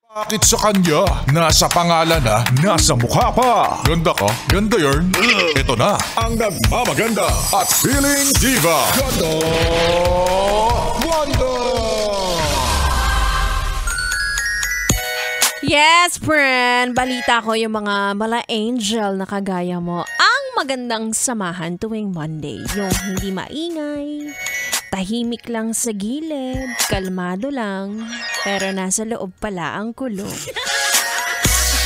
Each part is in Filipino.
Bakit sa kanya? Nasa pangalan na, nasa mukha pa. Ganda ka? Ganda yarn? Ito na ang nagmamaganda at feeling diva. Ganda Wanda! Yes, friend! Balita ko yung mga mala angel na kagaya mo. Ang magandang samahan tuwing Monday. Yung hindi maingay, tahimik lang sa gilid, kalmado lang, pero nasa loob pala ang kulong.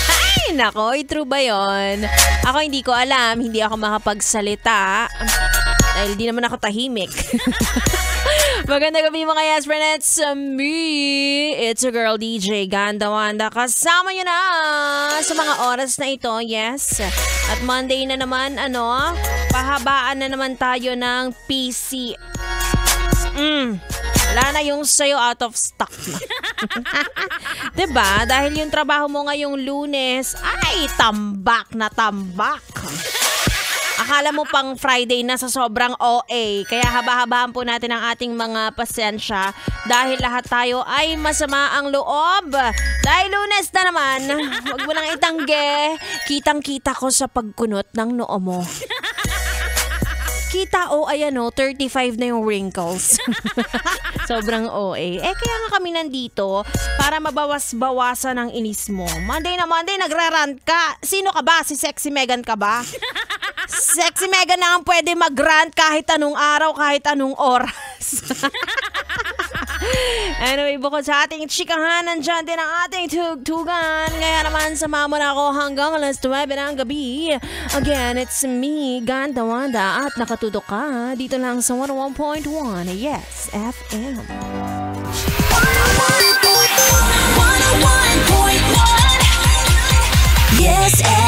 Ay, nako, true ba yun? Ako hindi ko alam, hindi ako makapagsalita. Dahil di naman ako tahimik. Magandang gabi mga yes friend, it's me. It's your girl DJ Ganda Wanda. Kasama nyo na sa mga oras na ito, yes. At Monday na naman, pahabaan na naman tayo ng PC. Wala na yung sayo out of stock na. Diba? Dahil yung trabaho mo ngayong Lunes, ay tambak na tambak. Akala mo pang Friday na sa sobrang OA. Kaya haba-habaan po natin ang ating mga pasensya dahil lahat tayo ay masama ang loob. Dahil Lunes na naman, huwag mo nang itangge. Kitang-kita ko sa pagkunot ng noo mo. Kita ayan 35 na yung wrinkles. Sobrang OA. Kaya nga kami nandito para mabawas-bawasan ang inis mo. Monday na Monday, nagrarant ka. Sino ka ba? Si Sexy Megan ka ba? Sexy Megan na ang pwede mag-rant kahit anong araw, kahit anong oras. Anyway, bukod sa ating chikahan, nandyan din ang ating tugtugan. Kaya naman, samahan mo na ako hanggang alas 9 ng gabi. Again, it's me, Ganda Wanda, at nakatutok ka dito lang sa 101.1 Yes FM. 101.1 Yes FM.